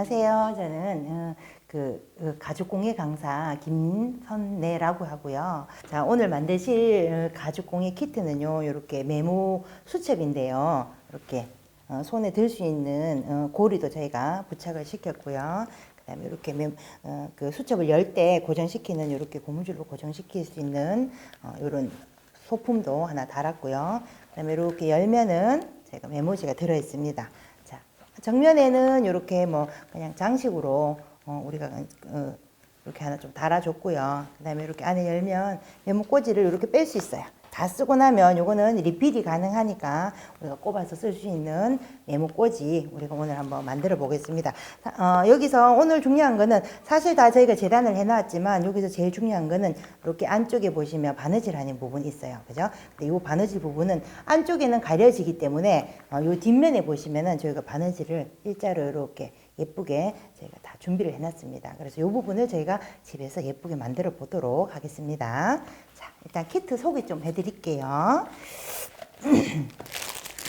안녕하세요. 저는 가죽공예 강사 김선내라고 하고요. 자, 오늘 만드실 가죽공예 키트는요, 이렇게 메모 수첩인데요. 이렇게 손에 들 수 있는 고리도 저희가 부착을 시켰고요. 그다음에 이렇게 그 수첩을 열 때 고정시키는 이렇게 고무줄로 고정시킬 수 있는 이런 소품도 하나 달았고요. 그다음에 이렇게 열면은 제가 메모지가 들어 있습니다. 자, 정면에는 이렇게 뭐 그냥 장식으로 우리가 이렇게 하나 좀 달아줬고요. 그다음에 이렇게 안에 열면 메모꽂이를 이렇게 뺄 수 있어요. 다 쓰고 나면 요거는 리필이 가능하니까 우리가 꼽아서 쓸 수 있는 메모꽂이 우리가 오늘 한번 만들어 보겠습니다. 여기서 오늘 중요한 거는 사실 다 저희가 재단을 해 놨지만 여기서 제일 중요한 거는 이렇게 안쪽에 보시면 바느질 하는 부분이 있어요. 그죠? 근데 이 바느질 부분은 안쪽에는 가려지기 때문에 요 뒷면에 보시면은 저희가 바느질을 일자로 이렇게 예쁘게 저희가 다 준비를 해놨습니다. 그래서 이 부분을 저희가 집에서 예쁘게 만들어 보도록 하겠습니다. 자, 일단 키트 소개 좀 해드릴게요.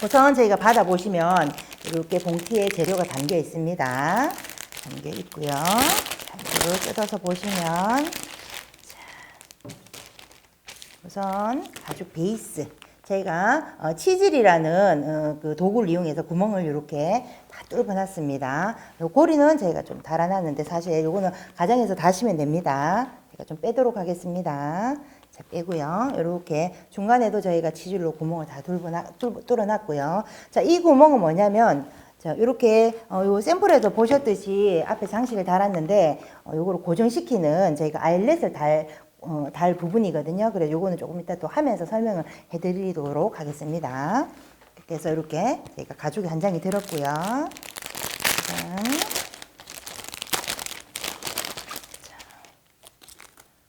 우선 저희가 받아보시면 이렇게 봉투에 재료가 담겨 있습니다. 담겨 있고요. 자, 이걸 뜯어서 보시면 자, 우선 가죽 베이스. 저희가 치질이라는 그 도구를 이용해서 구멍을 이렇게 다 뚫어놨습니다. 고리는 저희가 좀 달아놨는데 사실 이거는 가정에서 다시면 됩니다. 제가 좀 빼도록 하겠습니다. 자, 빼고요. 이렇게 중간에도 저희가 치질로 구멍을 다 뚫어놨고요. 자, 이 구멍은 뭐냐면 자, 이렇게 요 샘플에서 보셨듯이 앞에 장식을 달았는데 요거를 고정시키는 저희가 아일렛을 달 부분이거든요. 그래서 요거는 조금 이따 또 하면서 설명을 해드리도록 하겠습니다. 그래서 이렇게 저희가 가죽이 한 장이 들었고요.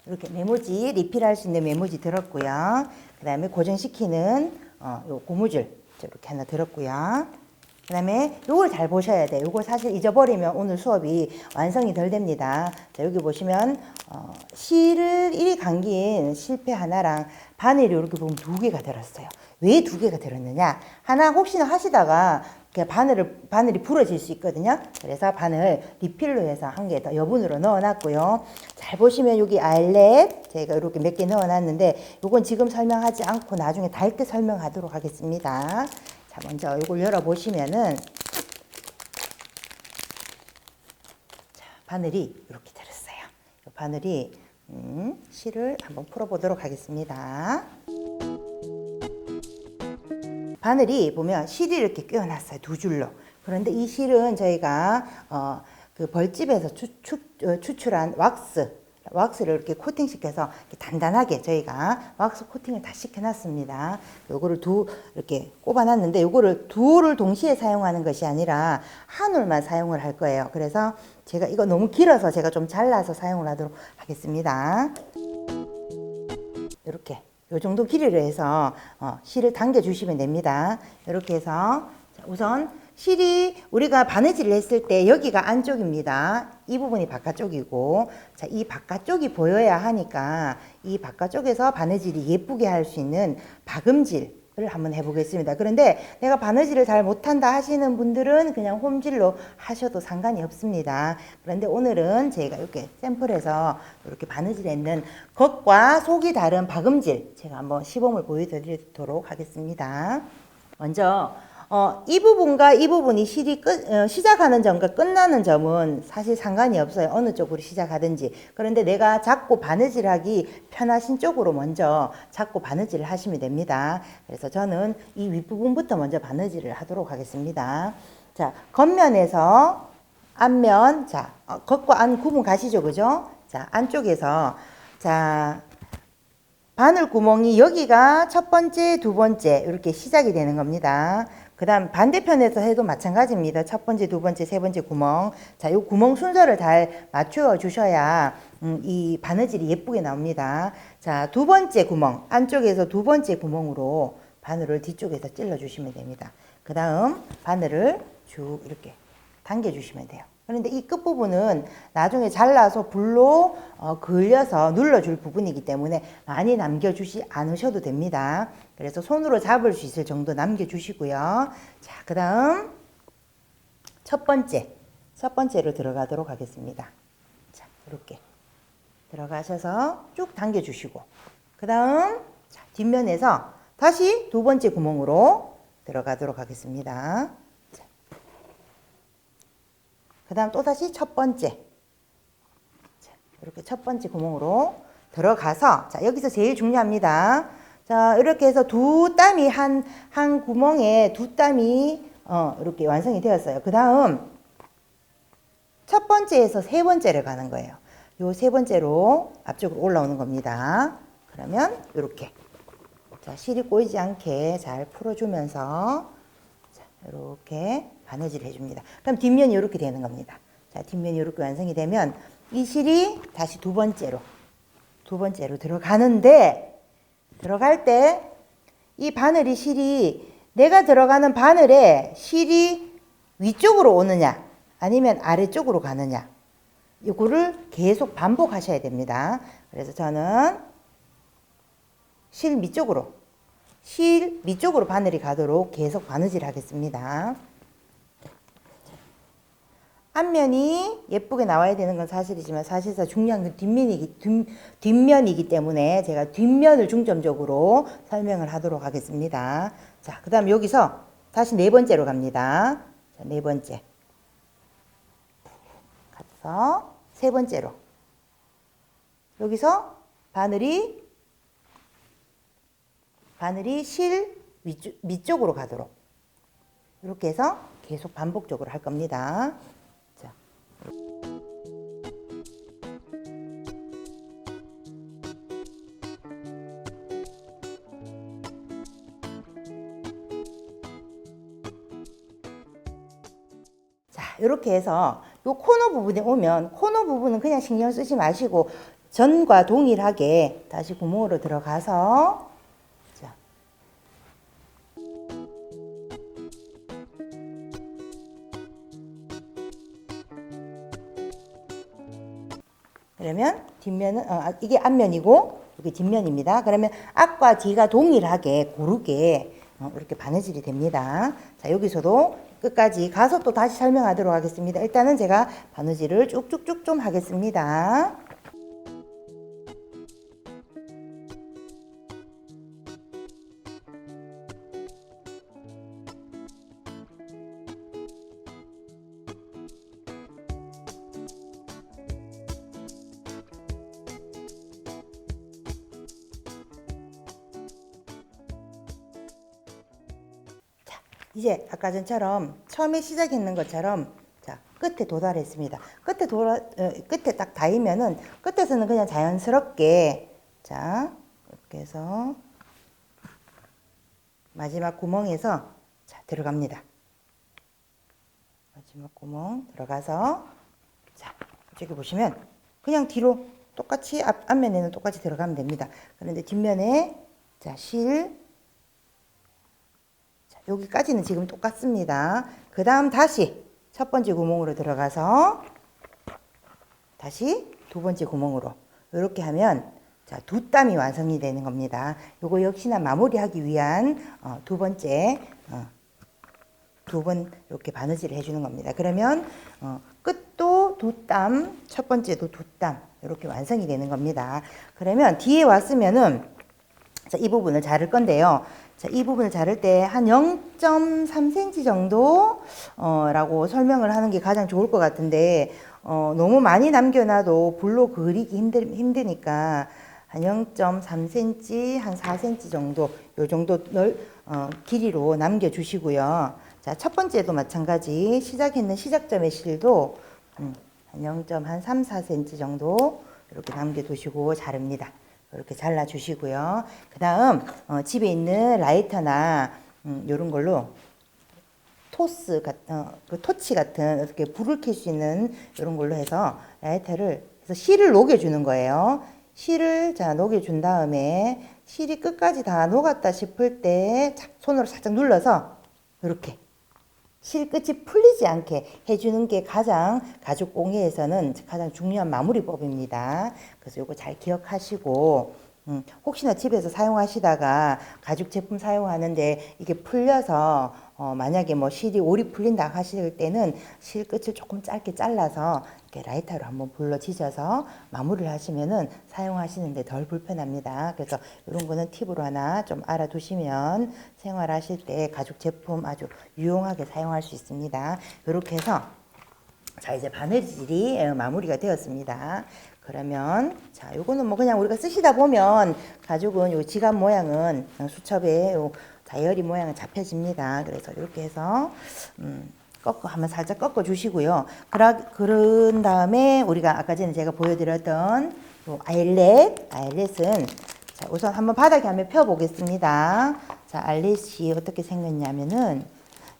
이렇게 메모지 리필할 수 있는 메모지 들었고요. 그 다음에 고정시키는 요 고무줄 이렇게 하나 들었고요. 그 다음에 요걸 잘 보셔야 돼요. 요걸 사실 잊어버리면 오늘 수업이 완성이 덜 됩니다. 자, 여기 보시면 실을 1이 감긴 실패 하나랑 바늘이 이렇게 보면 2개가 들었어요. 왜 2개가 들었느냐? 하나 혹시나 하시다가 바늘이 부러질 수 있거든요. 그래서 바늘 리필로 해서 한 개 더 여분으로 넣어놨고요. 잘 보시면 여기 아일렛 제가 이렇게 몇 개 넣어놨는데 이건 지금 설명하지 않고 나중에 달 때 설명하도록 하겠습니다. 자, 먼저 이걸 열어보시면은 자, 바늘이 이렇게 들었어요. 이 바늘이 실을 한번 풀어보도록 하겠습니다. 바늘이 보면 실이 이렇게 끼워놨어요. 2줄로. 그런데 이 실은 저희가 그 벌집에서 추출한 왁스를 이렇게 코팅시켜서 이렇게 단단하게 저희가 왁스 코팅을 다 시켜놨습니다. 요거를 이렇게 꼽아놨는데 요거를 2올을 동시에 사용하는 것이 아니라 한 올만 사용을 할 거예요. 그래서 제가 이거 너무 길어서 제가 좀 잘라서 사용을 하도록 하겠습니다. 이렇게 요 정도 길이로 해서 실을 당겨 주시면 됩니다. 이렇게 해서 우선 실이 우리가 바느질을 했을 때 여기가 안쪽입니다. 이 부분이 바깥쪽이고 자, 이 바깥쪽이 보여야 하니까 이 바깥쪽에서 바느질이 예쁘게 할 수 있는 박음질을 한번 해보겠습니다. 그런데 내가 바느질을 잘 못한다 하시는 분들은 그냥 홈질로 하셔도 상관이 없습니다. 그런데 오늘은 제가 이렇게 샘플에서 이렇게 바느질 했는 겉과 속이 다른 박음질 제가 한번 시범을 보여드리도록 하겠습니다. 먼저 이 부분과 이 부분이 실이 시작하는 점과 끝나는 점은 사실 상관이 없어요. 어느 쪽으로 시작하든지. 그런데 내가 잡고 바느질하기 편하신 쪽으로 먼저 잡고 바느질을 하시면 됩니다. 그래서 저는 이 윗부분부터 먼저 바느질을 하도록 하겠습니다. 자, 겉면에서 앞면, 자, 겉과 안 구분 가시죠, 그죠? 자, 안쪽에서, 자, 바늘 구멍이 여기가 첫 번째, 두 번째 이렇게 시작이 되는 겁니다. 그 다음 반대편에서 해도 마찬가지입니다. 첫 번째, 두 번째, 세 번째 구멍. 자, 요 구멍 순서를 잘 맞춰 주셔야 이 바느질이 예쁘게 나옵니다. 자, 두 번째 구멍, 안쪽에서 두 번째 구멍으로 바늘을 뒤쪽에서 찔러 주시면 됩니다. 그 다음 바늘을 쭉 이렇게 당겨 주시면 돼요. 그런데 이 끝부분은 나중에 잘라서 불로 그을려서 눌러줄 부분이기 때문에 많이 남겨주지 않으셔도 됩니다. 그래서 손으로 잡을 수 있을 정도 남겨주시고요. 자, 그 다음 첫 번째 첫 번째로 들어가도록 하겠습니다. 자, 이렇게 들어가셔서 쭉 당겨주시고, 그 다음 뒷면에서 다시 두 번째 구멍으로 들어가도록 하겠습니다. 그 다음 또다시 첫 번째. 자, 이렇게 첫 번째 구멍으로 들어가서, 자, 여기서 제일 중요합니다. 자, 이렇게 해서 두 땀이 한 구멍에 두 땀이 이렇게 완성이 되었어요. 그 다음 첫 번째에서 세 번째를 가는 거예요. 요 세 번째로 앞쪽으로 올라오는 겁니다. 그러면 이렇게, 자, 실이 꼬이지 않게 잘 풀어주면서, 자, 이렇게 바느질을 해줍니다. 그럼 뒷면이 이렇게 되는 겁니다. 자, 뒷면이 이렇게 완성이 되면 이 실이 다시 두 번째로 들어가는데, 들어갈 때 이 바늘이 실이, 내가 들어가는 바늘에 실이 위쪽으로 오느냐 아니면 아래쪽으로 가느냐, 이거를 계속 반복하셔야 됩니다. 그래서 저는 실 밑쪽으로 바늘이 가도록 계속 바느질 하겠습니다. 앞면이 예쁘게 나와야 되는 건 사실이지만 사실상 중요한 건 뒷면이기 때문에 제가 뒷면을 중점적으로 설명을 하도록 하겠습니다. 자, 그 다음 여기서 다시 네 번째로 갑니다. 자, 네 번째. 가서 세 번째로. 여기서 바늘이 실 밑쪽으로 가도록. 이렇게 해서 계속 반복적으로 할 겁니다. 자. 자, 이렇게 해서 요 코너 부분에 오면, 코너 부분은 그냥 신경 쓰지 마시고 전과 동일하게 다시 구멍으로 들어가서, 자, 그러면 뒷면은 이게 앞면이고 이게 뒷면입니다. 그러면 앞과 뒤가 동일하게 고르게 이렇게 바느질이 됩니다. 자, 여기서도 끝까지 가서 또 다시 설명하도록 하겠습니다. 일단은 제가 바느질을 쭉쭉쭉 좀 하겠습니다. 이제 아까 전처럼 처음에 시작했는 것처럼, 자, 끝에 도달했습니다. 끝에 딱 닿으면은 끝에서는 그냥 자연스럽게, 자, 이렇게 해서 마지막 구멍에서, 자, 들어갑니다. 마지막 구멍 들어가서, 자, 저기 보시면 그냥 뒤로 똑같이 앞면에는 똑같이 들어가면 됩니다. 그런데 뒷면에, 자, 여기까지는 지금 똑같습니다. 그 다음 다시 첫 번째 구멍으로 들어가서 다시 두 번째 구멍으로 이렇게 하면, 자, 두 땀이 완성이 되는 겁니다. 요거 역시나 마무리하기 위한 두 번째 두 번 이렇게 바느질을 해주는 겁니다. 그러면 끝도 두 땀, 첫 번째도 두 땀 이렇게 완성이 되는 겁니다. 그러면 뒤에 왔으면은, 자, 이 부분을 자를 건데요. 자, 이 부분을 자를 때 한 0.3cm 정도 라고 설명을 하는 게 가장 좋을 것 같은데, 너무 많이 남겨놔도 불로 그리기 힘드니까 한 0.3cm, 한 4cm 정도, 요 정도 길이로 남겨주시고요. 자, 첫 번째도 마찬가지 시작했는 시작점의 실도 한 0.3, 4cm 정도 이렇게 남겨두시고 자릅니다. 이렇게 잘라주시고요. 그 다음 집에 있는 라이터나 이런 걸로 토치 같은 이렇게 불을 켤 수 있는 이런 걸로 해서 라이터를 해서 실을 녹여주는 거예요. 실을, 자, 녹여준 다음에 실이 끝까지 다 녹았다 싶을 때 손으로 살짝 눌러서 이렇게 실 끝이 풀리지 않게 해주는 게 가죽 공예에서는 가장 중요한 마무리법입니다. 그래서 이거 잘 기억하시고, 혹시나 집에서 사용하시다가 가죽 제품 사용하는데 이게 풀려서 만약에 뭐 실이 올이 풀린다 하실 때는 실 끝을 조금 짧게 잘라서 이렇게 라이터로 한번 불러 지져서 마무리를 하시면은 사용하시는데 덜 불편합니다. 그래서 이런 거는 팁으로 하나 좀 알아두시면 생활하실 때 가죽 제품 아주 유용하게 사용할 수 있습니다. 이렇게 해서 자, 이제 바느질이 마무리가 되었습니다. 그러면 자, 요거는 뭐 그냥 우리가 쓰시다 보면 가죽은 요 지갑 모양은 수첩에 요 다이어리 모양은 잡혀집니다. 그래서 이렇게 해서 한번 살짝 꺾어 주시고요. 그런 다음에 우리가 아까 전에 제가 보여드렸던 요 아일렛은 자, 우선 한번 바닥에 한번 펴 보겠습니다. 자, 아일렛이 어떻게 생겼냐면은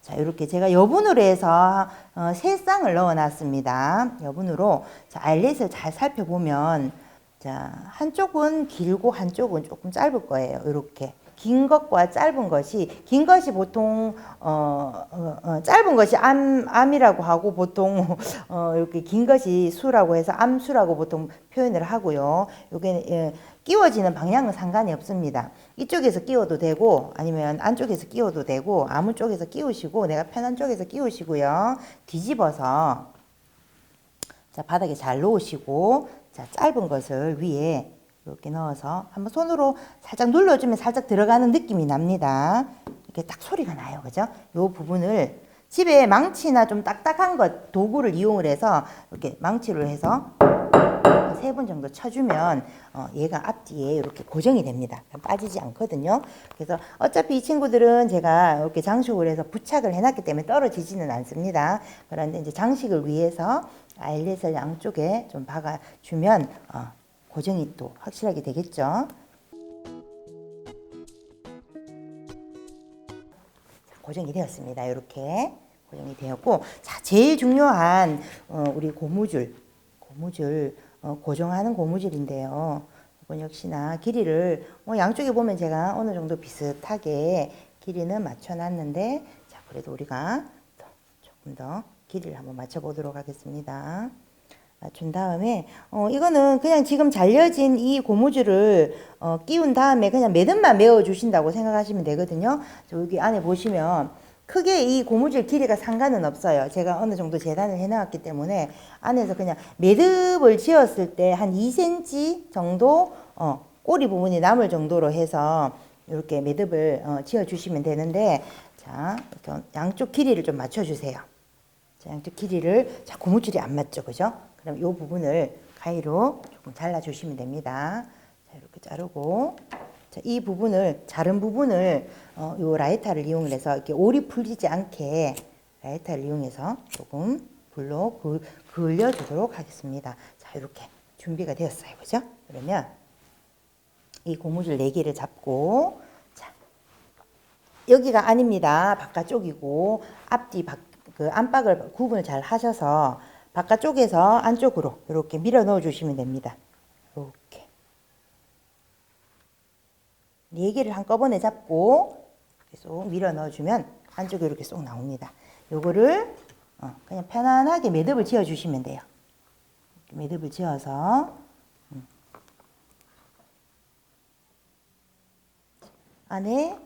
자, 이렇게 제가 여분으로 해서 세 쌍을 넣어 놨습니다. 여분으로. 자, 아일렛을 잘 살펴보면 자, 한쪽은 길고 한쪽은 조금 짧을 거예요. 이렇게. 긴 것과 짧은 것이, 긴 것이 보통 짧은 것이 암이라고 하고 보통 이렇게 긴 것이 수라고 해서 암수라고 보통 표현을 하고요. 요게 끼워지는 방향은 상관이 없습니다. 이쪽에서 끼워도 되고 아니면 안쪽에서 끼워도 되고 아무 쪽에서 끼우시고 내가 편한 쪽에서 끼우시고요. 뒤집어서 자, 바닥에 잘 놓으시고 자, 짧은 것을 위에 이렇게 넣어서 한번 손으로 살짝 눌러주면 살짝 들어가는 느낌이 납니다. 이렇게 딱 소리가 나요. 그죠? 요 부분을 집에 망치나 좀 딱딱한 것 도구를 이용을 해서 이렇게 망치로 해서 3번 정도 쳐주면 얘가 앞뒤에 이렇게 고정이 됩니다. 빠지지 않거든요. 그래서 어차피 이 친구들은 제가 이렇게 장식을 해서 부착을 해놨기 때문에 떨어지지는 않습니다. 그런데 이제 장식을 위해서 아일렛을 양쪽에 좀 박아주면 고정이 또 확실하게 되겠죠. 고정이 되었습니다. 이렇게 고정이 되었고, 자, 제일 중요한 우리 고무줄 고정하는 고무줄인데요. 이건 역시나 길이를 양쪽에 보면 제가 어느 정도 비슷하게 길이는 맞춰놨는데, 자, 그래도 우리가 조금 더 길이를 한번 맞춰보도록 하겠습니다. 맞춘 다음에 이거는 그냥 지금 잘려진 이 고무줄을 끼운 다음에 그냥 매듭만 메어 주신다고 생각하시면 되거든요. 여기 안에 보시면 크게 이 고무줄 길이가 상관은 없어요. 제가 어느 정도 재단을 해 놨기 때문에 안에서 그냥 매듭을 지었을 때 한 2cm 정도 꼬리 부분이 남을 정도로 해서 이렇게 매듭을 지어 주시면 되는데, 자, 양쪽 길이를 좀 맞춰 주세요. 자, 양쪽 길이를, 자, 고무줄이 안 맞죠, 그죠? 그럼 이 부분을 가위로 조금 잘라 주시면 됩니다. 자, 이렇게 자르고, 자, 이 부분을, 자른 부분을 요 라이터를 이용해서 이렇게 올이 풀리지 않게 라이터를 이용해서 조금 불로 그을려 주도록 하겠습니다. 자, 이렇게 준비가 되었어요, 그죠? 그러면 이 고무줄 4개를 잡고, 자, 여기가 아닙니다. 바깥쪽이고 앞뒤 그 안박을 구분을 잘 하셔서 바깥쪽에서 안쪽으로 이렇게 밀어 넣어 주시면 됩니다. 이렇게 4개를 한꺼번에 잡고 계속 밀어 넣어 주면 안쪽에 이렇게 쏙 나옵니다. 요거를 그냥 편안하게 매듭을 지어 주시면 돼요. 매듭을 지어서 안에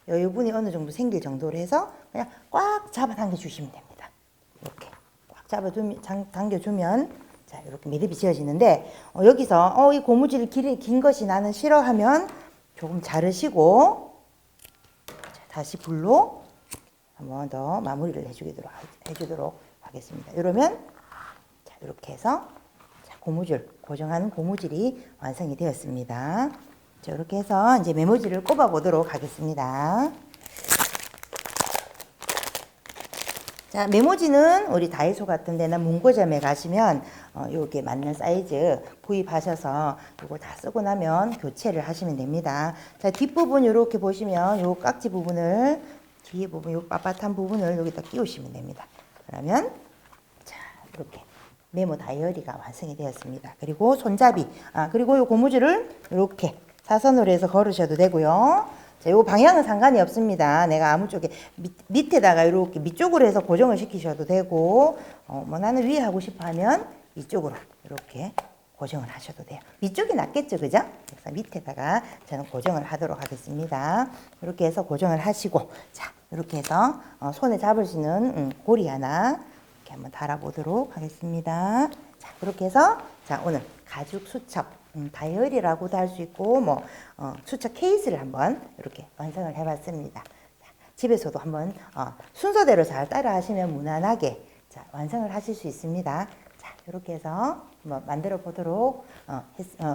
여유분이 어느 정도 생길 정도로 해서 그냥 꽉 잡아 당겨 주시면 됩니다. 이렇게 꽉 잡아 당겨 주면 자, 이렇게 매듭이 지어지는데 여기서 이 고무줄 긴 것이 나는 싫어하면 조금 자르시고 자, 다시 불로 한 번 더 마무리를 해주도록 하겠습니다. 이러면 자, 이렇게 해서 자, 고정하는 고무줄이 완성이 되었습니다. 자, 이렇게 해서 이제 메모지를 꼽아 보도록 하겠습니다. 자, 메모지는 우리 다이소 같은 데나 문고점에 가시면 요게 맞는 사이즈 구입하셔서 요거 다 쓰고 나면 교체를 하시면 됩니다. 자, 뒷부분 이렇게 보시면 요 깍지 부분을 뒤에 부분 요 빳빳한 부분을 여기다 끼우시면 됩니다. 그러면 자, 이렇게 메모 다이어리가 완성이 되었습니다. 그리고 손잡이, 그리고 요 고무줄을 이렇게 사선으로 해서 걸으셔도 되고요. 자, 요 방향은 상관이 없습니다. 내가 아무 쪽에 밑에다가 이렇게 밑쪽으로 해서 고정을 시키셔도 되고, 뭐 나는 위에 하고 싶어 하면 이쪽으로 이렇게 고정을 하셔도 돼요. 위쪽이 낫겠죠, 그죠? 그래서 밑에다가 저는 고정을 하도록 하겠습니다. 이렇게 해서 고정을 하시고, 자, 이렇게 해서 손에 잡을 수 있는 고리 하나 이렇게 한번 달아보도록 하겠습니다. 자, 그렇게 해서 자, 오늘 가죽 수첩 다이어리라고도 할 수 있고 뭐 수첩 케이스를 한번 이렇게 완성을 해봤습니다. 자, 집에서도 한번 순서대로 잘 따라 하시면 무난하게 자, 완성을 하실 수 있습니다. 자, 이렇게 해서 한번 만들어 보도록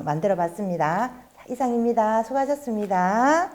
만들어 봤습니다. 자, 이상입니다. 수고하셨습니다.